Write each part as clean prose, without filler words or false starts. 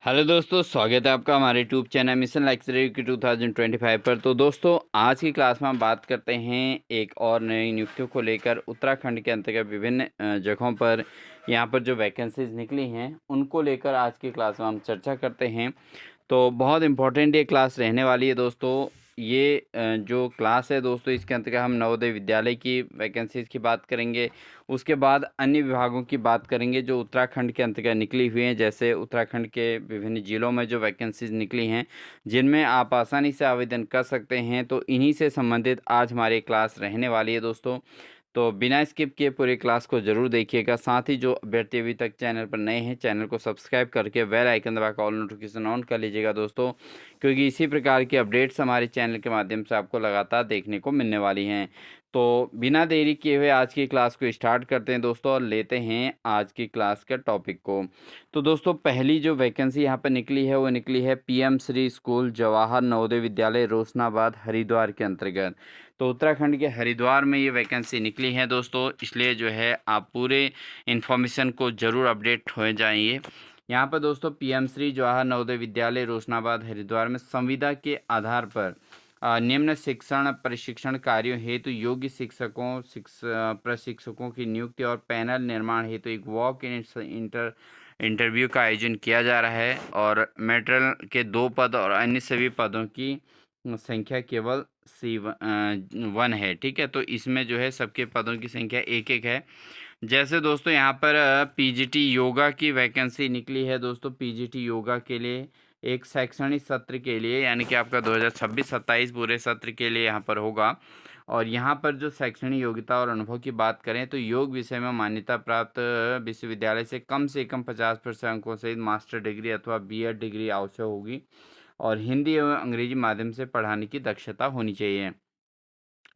Hello दोस्तों, स्वागत है आपका हमारे यूट्यूब चैनल मिशन लाइक्सरी की 2025 पर। तो दोस्तों, आज की क्लास में हम बात करते हैं एक और नई नियुक्तियों को लेकर। उत्तराखंड के अंतर्गत विभिन्न जगहों पर यहाँ पर जो वैकेंसीज निकली हैं उनको लेकर आज की क्लास में हम चर्चा करते हैं। तो बहुत इम्पोर्टेंट ये क्लास रहने वाली है दोस्तों। ये जो क्लास है दोस्तों, इसके अंतर्गत हम नवोदय विद्यालय की वैकेंसीज़ की बात करेंगे। उसके बाद अन्य विभागों की बात करेंगे जो उत्तराखंड के अंतर्गत निकली हुई हैं, जैसे उत्तराखंड के विभिन्न ज़िलों में जो वैकेंसीज़ निकली हैं जिनमें आप आसानी से आवेदन कर सकते हैं। तो इन्हीं से संबंधित आज हमारी क्लास रहने वाली है दोस्तों। तो बिना स्किप किए पूरी क्लास को ज़रूर देखिएगा। साथ ही जो अभ्यर्थी अभी तक चैनल पर नए हैं, चैनल को सब्सक्राइब करके बेल आइकन दबाकर ऑल नोटिफिकेशन ऑन कर लीजिएगा दोस्तों, क्योंकि इसी प्रकार की अपडेट्स हमारे चैनल के माध्यम से आपको लगातार देखने को मिलने वाली हैं। तो बिना देरी किए हुए आज की क्लास को स्टार्ट करते हैं दोस्तों और लेते हैं आज की क्लास के टॉपिक को। तो दोस्तों, पहली जो वैकेंसी यहाँ पर निकली है वो निकली है पीएम श्री स्कूल जवाहर नवोदय विद्यालय रोशनाबाद हरिद्वार के अंतर्गत। तो उत्तराखंड के हरिद्वार में ये वैकेंसी निकली है दोस्तों, इसलिए जो है आप पूरे इन्फॉर्मेशन को ज़रूर अपडेट हो जाइए। यहाँ पर दोस्तों पीएम श्री जवाहर नवोदय विद्यालय रोशनाबाद हरिद्वार में संविदा के आधार पर निम्न शिक्षण प्रशिक्षण कार्यों हेतु योग्य प्रशिक्षकों की नियुक्ति और पैनल निर्माण हेतु एक वॉक इन इंटरव्यू का आयोजन किया जा रहा है। और मेटरल के 2 पद और अन्य सभी पदों की संख्या केवल वन है। ठीक है, तो इसमें जो है सबके पदों की संख्या एक एक है। जैसे दोस्तों यहाँ पर पीजीटी योगा की वैकेंसी निकली है दोस्तों। पीजीटी योगा के लिए एक शैक्षणिक सत्र के लिए, यानी कि आपका 2026-27 पूरे सत्र के लिए यहाँ पर होगा। और यहाँ पर जो शैक्षणिक योग्यता और अनुभव की बात करें तो योग विषय में मान्यता प्राप्त विश्वविद्यालय से कम 50% अंकों सहित मास्टर डिग्री अथवा बीएड डिग्री आवश्यक होगी। और हिंदी एवं अंग्रेजी माध्यम से पढ़ाने की दक्षता होनी चाहिए।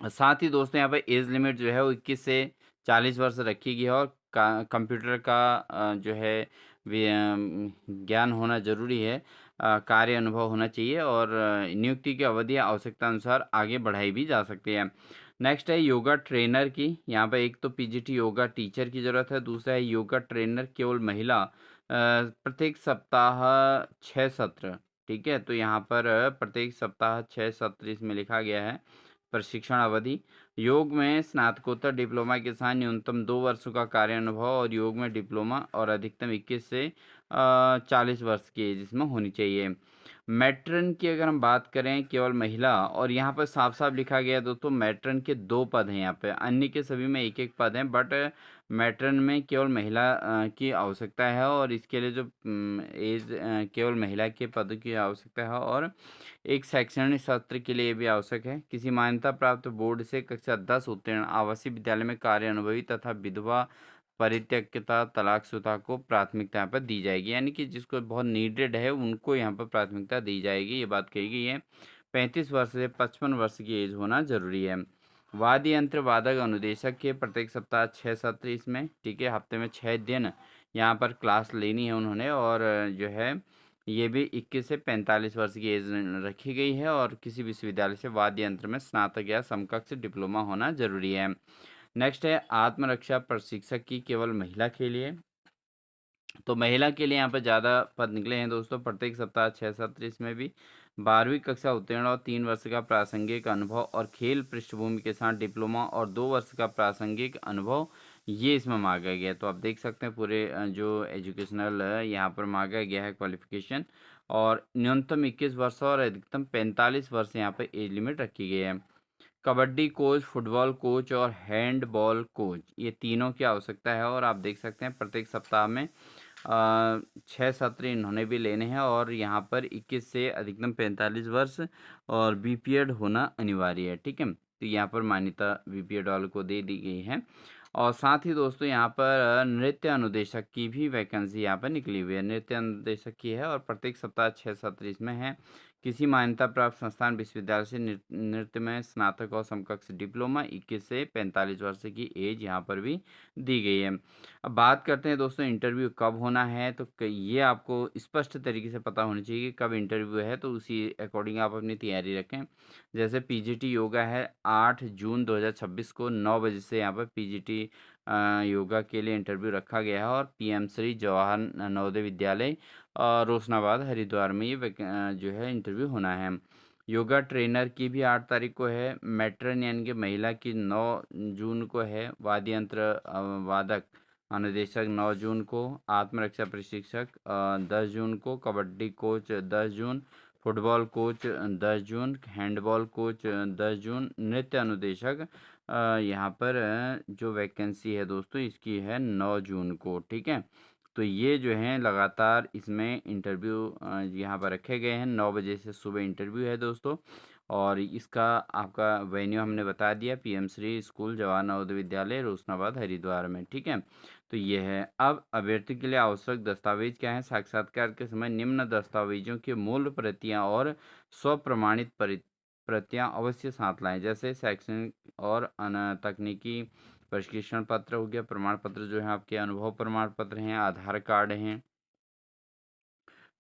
साथ ही दोस्तों यहाँ पर एज लिमिट जो है वो 21 से 40 वर्ष रखी गई है। और कंप्यूटर का जो है ज्ञान होना जरूरी है। कार्य अनुभव होना चाहिए। और नियुक्ति की अवधि आवश्यकता अनुसार आगे बढ़ाई भी जा सकती है। नेक्स्ट है योगा ट्रेनर की। यहाँ पर एक तो पीजीटी योगा टीचर की ज़रूरत है, दूसरा है योगा ट्रेनर केवल महिला, प्रत्येक सप्ताह 6 सत्र। ठीक है, तो यहाँ पर प्रत्येक सप्ताह 6 सत्र इसमें लिखा गया है। प्रशिक्षण अवधि योग में स्नातकोत्तर डिप्लोमा के साथ न्यूनतम 2 वर्षों का कार्य अनुभव और योग में डिप्लोमा और अधिकतम 21 से 40 वर्ष की एज इसमें होनी चाहिए। मैट्रन की अगर हम बात करें केवल महिला, और यहाँ पर साफ साफ लिखा गया है दोस्तों मैट्रन के 2 पद हैं। यहाँ पे अन्य के सभी में एक एक पद हैं, बट मैट्रन में केवल महिला की आवश्यकता है। और इसके लिए जो एज केवल महिला के पद की आवश्यकता है। और एक शैक्षणिक सत्र के लिए भी आवश्यक है। किसी मान्यता प्राप्त बोर्ड से कक्षा 10 उत्तीर्ण आवासीय विद्यालय में कार्य अनुभवी तथा विधवा परित्यक्ता तलाकशुदा को प्राथमिकता यहाँ पर दी जाएगी, यानी कि जिसको बहुत नीडेड है उनको यहाँ पर प्राथमिकता दी जाएगी, ये बात कही गई है। 35 वर्ष से 55 वर्ष की एज होना जरूरी है। वाद्य यंत्र वादक अनुदेशक के प्रत्येक सप्ताह 6 सत्र इसमें। ठीक है, हफ्ते में 6 दिन यहाँ पर क्लास लेनी है उन्होंने। और जो है ये भी 21 से 45 वर्ष की एज रखी गई है। और किसी विश्वविद्यालय से वाद्य यंत्र में स्नातक या समकक्ष डिप्लोमा होना जरूरी है। नेक्स्ट है आत्मरक्षा प्रशिक्षक की केवल महिला के लिए। तो महिला के लिए यहाँ पर ज़्यादा पद निकले हैं दोस्तों। प्रत्येक सप्ताह 6 सत्र इसमें भी। 12वीं कक्षा उत्तीर्ण और 3 वर्ष का प्रासंगिक अनुभव और खेल पृष्ठभूमि के साथ डिप्लोमा और 2 वर्ष का प्रासंगिक अनुभव, ये इसमें मांगा गया है। तो आप देख सकते हैं पूरे जो एजुकेशनल यहाँ पर मांगा गया है क्वालिफिकेशन। और न्यूनतम 21 वर्ष और अधिकतम 45 वर्ष यहाँ पर एज लिमिट रखी गई है। कबड्डी कोच, फुटबॉल कोच और हैंडबॉल कोच, ये तीनों की आवश्यकता है। और आप देख सकते हैं प्रत्येक सप्ताह में 6 सत्र इन्होंने भी लेने हैं। और यहाँ पर 21 से अधिकतम 45 वर्ष और बीपीएड होना अनिवार्य है। ठीक है, तो यहाँ पर मान्यता बीपीएड वालों को दे दी गई है। और साथ ही दोस्तों यहाँ पर नृत्य अनुदेशक की भी वैकेंसी यहाँ पर निकली हुई है। नृत्य अनुदेशक की है और प्रत्येक सप्ताह 6 सत्र इसमें है। किसी मान्यता प्राप्त संस्थान विश्वविद्यालय से नृत्य में स्नातक और समकक्ष डिप्लोमा, 21 से 45 वर्ष की एज यहाँ पर भी दी गई है। अब बात करते हैं दोस्तों इंटरव्यू कब होना है। तो ये आपको स्पष्ट तरीके से पता होना चाहिए कि कब इंटरव्यू है, तो उसी अकॉर्डिंग आप अपनी तैयारी रखें। जैसे पीजीटी योगा है 8 जून 2026 को 9 बजे से यहाँ पर पीजीटी योगा के लिए इंटरव्यू रखा गया है और पीएम श्री जवाहर नवोदय विद्यालय रोशनाबाद हरिद्वार में ये जो है इंटरव्यू होना है। योगा ट्रेनर की भी 8 तारीख को है। मैट्रन यानी कि महिला की 9 जून को है। वाद्य यंत्र वादक अनुदेशक 9 जून को। आत्मरक्षा प्रशिक्षक 10 जून को। कबड्डी कोच 10 जून। फुटबॉल कोच 10 जून। हैंडबॉल कोच 10 जून। नृत्य अनुदेशक यहाँ पर जो वैकेंसी है दोस्तों इसकी है 9 जून को, ठीक है। तो ये जो हैं लगातार इसमें इंटरव्यू यहाँ पर रखे गए हैं। 9 बजे से सुबह इंटरव्यू है दोस्तों। और इसका आपका वेन्यू हमने बता दिया, पीएम श्री स्कूल जवाहर नवोदय विद्यालय रोशनाबाद हरिद्वार में, ठीक है। तो ये है। अब अभ्यर्थी के लिए आवश्यक दस्तावेज क्या है? साक्षात्कार के समय निम्न दस्तावेजों की मूल प्रतियां और स्वप्रमाणित प्रतियां अवश्य साथ लाएं, जैसे शैक्षणिक और तकनीकी प्रशिक्षण पत्र हो गया, प्रमाण पत्र जो है आपके अनुभव प्रमाण पत्र हैं, आधार कार्ड हैं,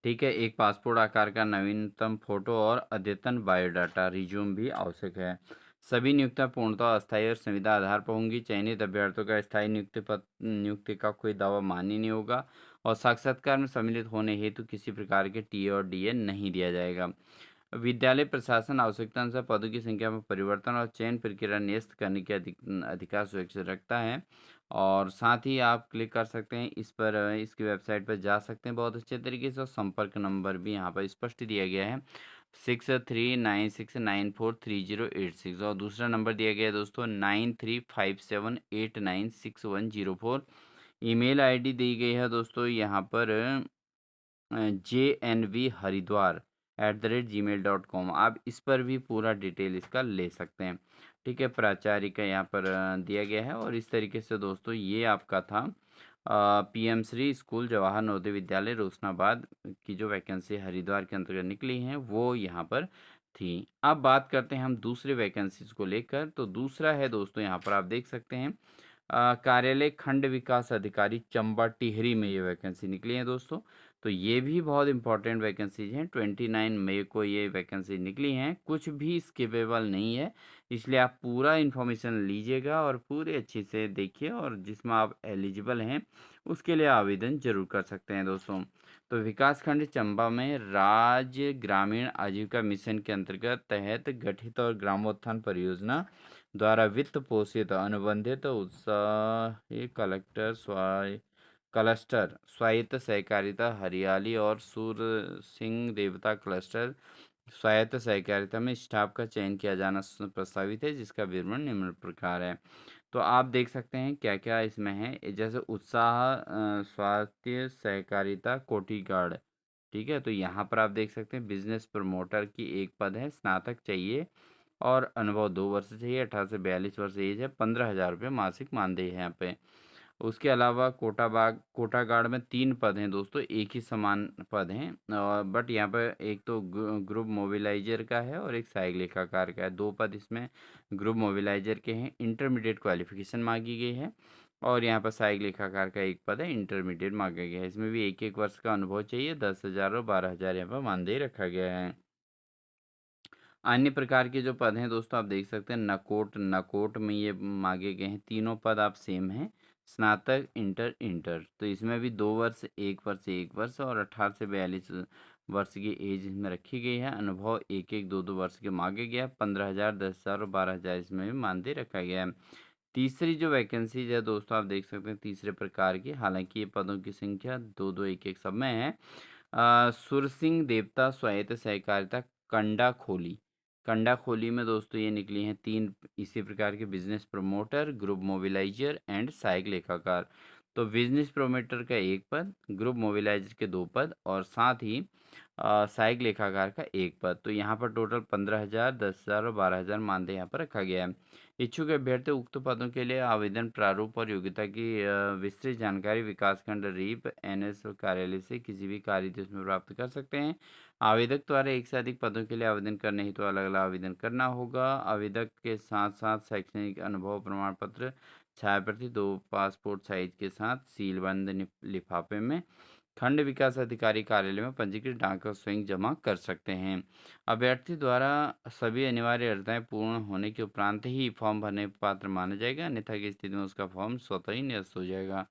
ठीक है। एक पासपोर्ट आकार का नवीनतम फोटो और अद्यतन बायोडाटा रिज्यूम भी आवश्यक है। सभी नियुक्तियां पूर्णतः अस्थायी और संविदा आधार पर होंगी। चयनित अभ्यर्थियों का स्थायी नियुक्ति का कोई दावा मान्य नहीं होगा और साक्षात्कार में सम्मिलित होने हेतु किसी प्रकार के टी और डीए नहीं दिया जाएगा। विद्यालय प्रशासन आवश्यकता अनुसार पदों की संख्या में परिवर्तन और चयन प्रक्रिया नियस्त करने के अधिकार सुरक्षित रखता है। और साथ ही आप क्लिक कर सकते हैं इस पर, इसकी वेबसाइट पर जा सकते हैं बहुत अच्छे तरीके से। और संपर्क नंबर भी यहाँ पर स्पष्ट दिया गया है 6396943086। और दूसरा नंबर दिया गया है दोस्तों 9357896104। ईमेल आईडी दी गई है दोस्तों यहाँ पर JNV Haridwar@gmail.com। आप इस पर भी पूरा डिटेल इसका ले सकते हैं, ठीक है। प्राचार्य का यहाँ पर दिया गया है। और इस तरीके से दोस्तों ये आपका था पीएम श्री स्कूल जवाहर नवोदय विद्यालय रोशनाबाद की जो वैकेंसी हरिद्वार के अंतर्गत निकली हैं वो यहाँ पर थी। अब बात करते हैं हम दूसरे वैकेंसीज को लेकर। तो दूसरा है दोस्तों यहाँ पर आप देख सकते हैं कार्यालय खंड विकास अधिकारी चंबा टिहरी में ये वैकेंसी निकली है दोस्तों। तो ये भी बहुत इंपॉर्टेंट वैकेंसीज हैं। 29 मई को ये वैकेंसी निकली हैं, कुछ भी स्किपेबल नहीं है। इसलिए आप पूरा इन्फॉर्मेशन लीजिएगा और पूरे अच्छे से देखिए और जिसमें आप एलिजिबल हैं उसके लिए आवेदन जरूर कर सकते हैं दोस्तों। तो विकासखंड चंबा में राज्य ग्रामीण आजीविका मिशन के अंतर्गत तहत गठित और ग्रामोत्थान परियोजना द्वारा वित्त पोषित अनुबंधित उत्साही क्लस्टर स्वायत्त सहकारिता हरियाली और सूर्य सिंह देवता क्लस्टर स्वायत्त सहकारिता में स्टाफ का चयन किया जाना प्रस्तावित है, जिसका विवरण निम्न प्रकार है। तो आप देख सकते हैं क्या क्या इसमें है, जैसे उत्साह स्वास्थ्य सहकारिता कोटिगार्ड, ठीक है। तो यहाँ पर आप देख सकते हैं बिजनेस प्रमोटर की एक पद है, स्नातक चाहिए और अनुभव 2 वर्ष चाहिए। 18 से 42 वर्ष एज है। 15,000 रुपये मासिक मानदेय है यहाँ पे। उसके अलावा कोटागार्ड में 3 पद हैं दोस्तों, एक ही समान पद हैं और बट यहाँ पर एक तो ग्रुप मोबिलाइजर का है और एक सहायक लेखाकार का है। 2 पद इसमें ग्रुप मोबिलाइजर के हैं। इंटरमीडिएट क्वालिफिकेशन मांगी गई है और यहाँ पर सहायक लेखाकार का एक पद है, इंटरमीडिएट मांगा गया है। इसमें भी 1-1 वर्ष का अनुभव चाहिए। 10,000 और 12,000 यहाँ पर मानदेय रखा गया है। अन्य प्रकार के जो पद हैं दोस्तों आप देख सकते हैं नकोट में ये मांगे गए हैं। तीनों पद आप सेम हैं, स्नातक इंटर। तो इसमें भी 2 वर्ष 1 वर्ष 1 वर्ष और 18 से 42 वर्ष की एज इसमें रखी गई है। अनुभव 1-1 2-2 वर्ष के मांगे गया। 15,000 10,000 और 12,000 इसमें भी मानदेय रखा गया है। तीसरी जो वैकेंसीज है दोस्तों आप देख सकते हैं तीसरे प्रकार की, हालांकि ये पदों की संख्या 2-2 1-1 सब में है। सुरसिंह देवता स्वायत्त सहकारिता कंडा खोली में दोस्तों ये निकली हैं 3 इसी प्रकार के business promoter, group mobiliser and सहायक लेखाकार। तो बिजनेस प्रमोटर का 1 पद, ग्रुप मोबिलाइजर के 2 पद और साथ ही सहायक लेखाकार का 1 पद। तो यहाँ पर टोटल 15,000 10,000 और 12,000 मानदेय यहाँ पर रखा गया है। इच्छुक अभ्यर्थी उक्त पदों के लिए आवेदन प्रारूप और योग्यता की विस्तृत जानकारी विकासखंड रीप एनएस कार्यालय से किसी भी कार्य दिवस में प्राप्त कर सकते हैं। आवेदक द्वारा एक से अधिक पदों के लिए आवेदन करने हेतु अलग अलग आवेदन करना होगा। आवेदक के साथ साथ शैक्षणिक अनुभव प्रमाण पत्र छाया प्रति 2 पासपोर्ट साइज के साथ सीलबंद लिफाफे में खंड विकास अधिकारी कार्यालय में पंजीकृत डाक स्वयं जमा कर सकते हैं। अभ्यर्थी द्वारा सभी अनिवार्य अर्हताएं पूर्ण होने के उपरांत ही फॉर्म भरने पात्र माना जाएगा, अन्यथा की स्थिति में उसका फॉर्म स्वतः ही निरस्त हो जाएगा।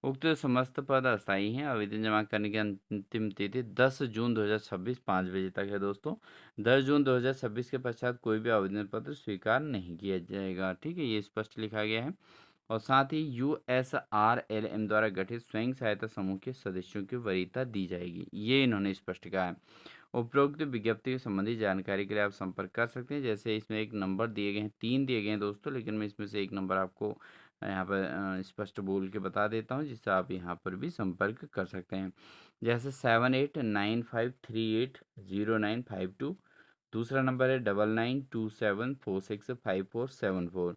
उक्त समस्त पद अस्थायी हैं। आवेदन जमा करने की अंतिम तिथि 10 जून 2026 5 बजे तक है दोस्तों। 10 जून 2026 के पश्चात कोई भी आवेदन पत्र स्वीकार नहीं किया जाएगा। ठीक है, ये स्पष्ट लिखा गया है। और साथ ही USRLM द्वारा गठित स्वयं सहायता समूह के सदस्यों की वरीयता दी जाएगी, ये इन्होंने स्पष्ट कहा है। उपरोक्त विज्ञप्ति के संबंधी जानकारी के लिए आप संपर्क कर सकते हैं। जैसे इसमें एक नंबर दिए गए हैं, 3 दिए गए हैं दोस्तों, लेकिन मैं इसमें से एक नंबर आपको यहाँ पर स्पष्ट बोल के बता देता हूँ, जिससे आप यहाँ पर भी संपर्क कर सकते हैं। जैसे 7895380952। दूसरा नंबर है 9927465474।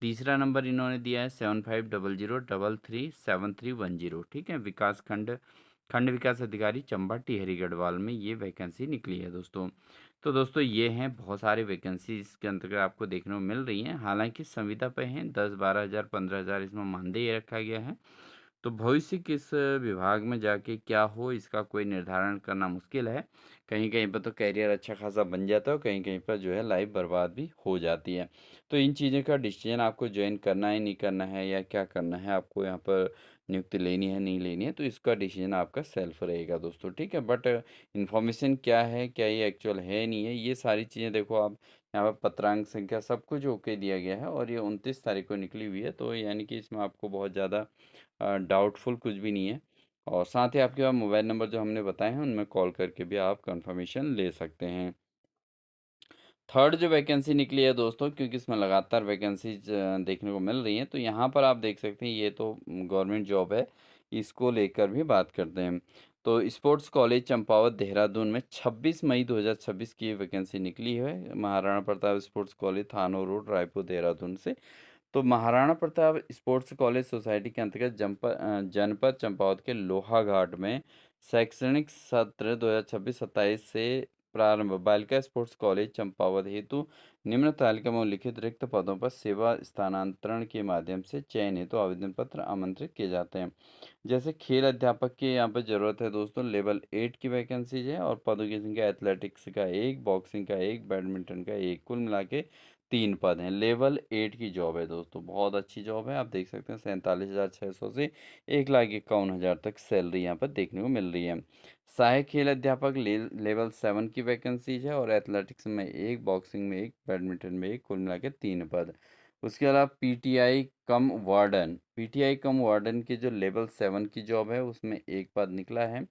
तीसरा नंबर इन्होंने दिया है 7500337310। ठीक है, विकास खंड खंड विकास अधिकारी चंबा टिहरी गढ़वाल में ये वैकेंसी निकली है दोस्तों। तो दोस्तों ये हैं बहुत सारे वैकेंसी इसके अंतर्गत आपको देखने को मिल रही हैं। हालांकि संविदा पे हैं 10-12 हज़ार 15 हज़ार इसमें मानदेय रखा गया है। तो भविष्य किस विभाग में जाके क्या हो, इसका कोई निर्धारण करना मुश्किल है। कहीं कहीं पर तो करियर अच्छा खासा बन जाता है और कहीं कहीं पर जो है लाइफ बर्बाद भी हो जाती है। तो इन चीज़ों का डिसीजन आपको ज्वाइन करना है नहीं करना है या क्या करना है, आपको यहाँ पर नियुक्ति लेनी है नहीं लेनी है, तो इसका डिसीजन आपका सेल्फ रहेगा दोस्तों। ठीक है, बट इन्फॉर्मेशन क्या है, क्या ये एक्चुअल है नहीं है, ये सारी चीज़ें देखो आप यहाँ पर पत्रांक संख्या सब कुछ ओके दिया गया है और ये 29 तारीख को निकली हुई है। तो यानी कि इसमें आपको बहुत ज़्यादा डाउटफुल कुछ भी नहीं है। और साथ ही आपके पास मोबाइल नंबर जो हमने बताए हैं उनमें कॉल करके भी आप कंफर्मेशन ले सकते हैं। थर्ड जो वैकेंसी निकली है दोस्तों, क्योंकि इसमें लगातार वैकेंसीज देखने को मिल रही हैं, तो यहाँ पर आप देख सकते हैं ये तो गवर्नमेंट जॉब है, इसको लेकर भी बात करते हैं। तो स्पोर्ट्स कॉलेज चंपावत देहरादून में 26 मई 2026 की वैकेंसी निकली है। महाराणा प्रताप स्पोर्ट्स कॉलेज थानो रोड रायपुर देहरादून से। तो Maharana Pratap sports college society के अंतर्गत जनपद चंपावत के लोहा घाट में शैक्षणिक सत्र 2026-27 से प्रारंभ बालिका स्पोर्ट्स कॉलेज चंपावत हेतु निम्न तालिका में उल्लिखित रिक्त पदों पर सेवा स्थानांतरण के माध्यम से चयन हेतु आवेदन पत्र आमंत्रित किए जाते हैं। जैसे खेल अध्यापक की यहाँ पर ज़रूरत है दोस्तों, लेवल 8 की वैकेंसीज है और पदों की संख्या एथलेटिक्स का 1, बॉक्सिंग का 1, बैडमिंटन का 1, कुल मिला के 3 पद हैं। लेवल 8 की जॉब है दोस्तों, बहुत अच्छी जॉब है। आप देख सकते हैं 47,600 से 1,51,000 तक सैलरी यहाँ पर देखने को मिल रही है। सहायक खेल अध्यापक लेवल 7 की वैकेंसीज है और एथलेटिक्स में 1, बॉक्सिंग में 1, बैडमिंटन में 1, कुल मिला के 3 पद। उसके अलावा पीटीआई कम वार्डन की जो लेवल 7 की जॉब है उसमें 1 पद निकला है।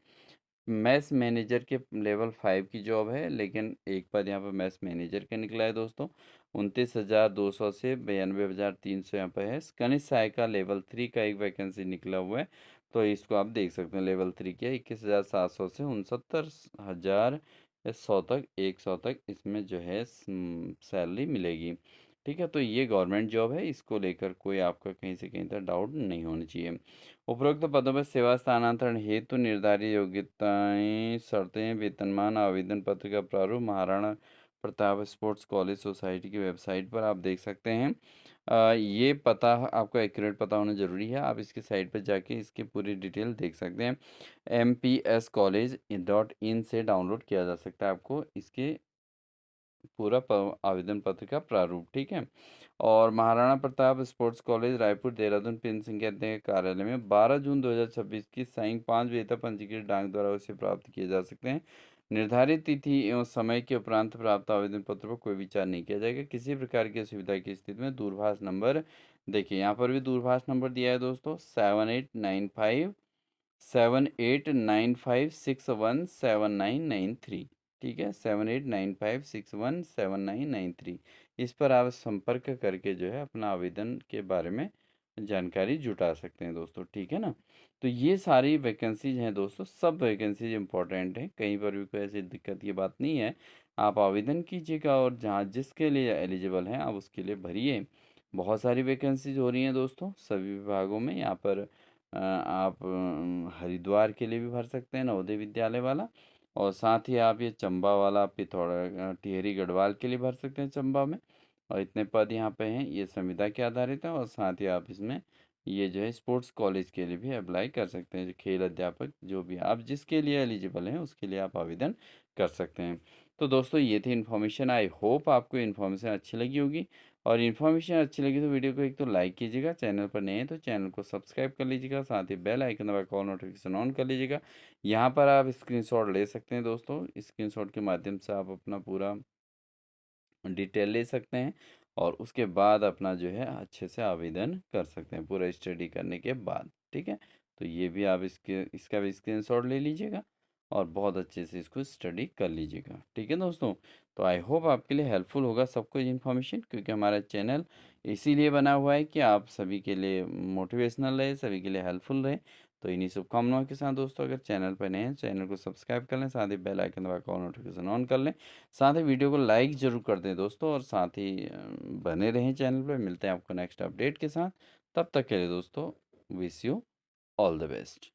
मैथ्स मैनेजर के लेवल 5 की जॉब है, लेकिन 1 पद यहाँ पर मैथ्स मैनेजर का निकला है दोस्तों। 29,200 से 92,300 यहाँ पर है। कनिष्ठ सहायिका लेवल 3 का एक वैकेंसी निकला हुआ है, तो इसको आप देख सकते हैं। लेवल 3 के 21,700 से 69,100 तक 100 तक इसमें जो है सैलरी मिलेगी। ठीक है, तो ये गवर्नमेंट जॉब है, इसको लेकर कोई आपका कहीं से कहीं तक डाउट नहीं होनी चाहिए। उपरोक्त पदों पर सेवा स्थानांतरण हेतु निर्धारित योग्यताएं शर्तें वेतनमान आवेदन पत्र का प्रारूप Maharana Pratap sports college society की वेबसाइट पर आप देख सकते हैं। ये पता आपको एक्यूरेट पता होना ज़रूरी है। आप इसकी साइट पर जाके इसकी पूरी डिटेल देख सकते हैं। mpscollege.in से डाउनलोड किया जा सकता है आपको इसके पूरा आवेदन पत्र का प्रारूप। ठीक है, और Maharana Pratap sports college Raipur Dehradun pin संख्या के कार्यालय में 12 जून 2026 की सायं 5 बजे तक पंजीकृत डाक द्वारा उसे प्राप्त किए जा सकते हैं। निर्धारित तिथि एवं समय के उपरांत प्राप्त आवेदन पत्र पर कोई विचार नहीं किया जाएगा। किसी प्रकार की असुविधा की स्थिति में दूरभाष नंबर, देखिए यहाँ पर भी दूरभाष नंबर दिया है दोस्तों, 7895 ठीक है, 7895617993। इस पर आप संपर्क करके जो है अपना आवेदन के बारे में जानकारी जुटा सकते हैं दोस्तों। ठीक है ना, तो ये सारी वैकेंसीज हैं दोस्तों, सब वैकेंसीज इंपॉर्टेंट हैं, कहीं पर भी कोई ऐसी दिक्कत की बात नहीं है। आप आवेदन कीजिएगा और जहाँ जिसके लिए एलिजिबल हैं आप उसके लिए भरिए। बहुत सारी वैकेंसीज हो रही हैं दोस्तों सभी विभागों में। यहाँ पर आप हरिद्वार के लिए भी भर सकते हैं, नवोदय विद्यालय वाला। और साथ ही आप ये चंबा वाला पिथौरा टिहरी गढ़वाल के लिए भर सकते हैं चंबा में। और इतने पद यहाँ पे हैं, ये संविदा के आधारित है और साथ ही आप इसमें ये जो है स्पोर्ट्स कॉलेज के लिए भी अप्लाई कर सकते हैं, जो खेल अध्यापक जो भी आप जिसके लिए एलिजिबल हैं उसके लिए आप आवेदन कर सकते हैं। तो दोस्तों ये थी इन्फॉर्मेशन, आई होप आपको इन्फॉर्मेशन अच्छी लगी होगी, और इन्फॉर्मेशन अच्छी लगी तो वीडियो को एक तो लाइक कीजिएगा, चैनल पर नए हैं तो चैनल को सब्सक्राइब कर लीजिएगा, साथ ही बेल आइकन दबा कॉल नोटिफिकेशन ऑन कर लीजिएगा। यहाँ पर आप स्क्रीनशॉट ले सकते हैं दोस्तों, स्क्रीनशॉट के माध्यम से आप अपना पूरा डिटेल ले सकते हैं और उसके बाद अपना जो है अच्छे से आवेदन कर सकते हैं पूरा स्टडी करने के बाद। ठीक है, तो ये भी आप इसका भी स्क्रीनशॉट ले लीजिएगा और बहुत अच्छे से इसको स्टडी कर लीजिएगा। ठीक है दोस्तों, तो आई होप आपके लिए हेल्पफुल होगा सब कुछ इन्फॉर्मेशन, क्योंकि हमारा चैनल इसीलिए बना हुआ है कि आप सभी के लिए मोटिवेशनल रहे, सभी के लिए हेल्पफुल रहे। तो इन्हीं शुभकामनाओं के साथ दोस्तों, अगर चैनल पर नए हैं चैनल को सब्सक्राइब कर लें, साथ ही बेल आइकन दबा कर नोटिफिकेशन ऑन कर लें, साथ ही वीडियो को लाइक ज़रूर कर दें दोस्तों, और साथ ही बने रहें चैनल पर। मिलते हैं आपको नेक्स्ट अपडेट के साथ, तब तक के लिए दोस्तों wish you all the best.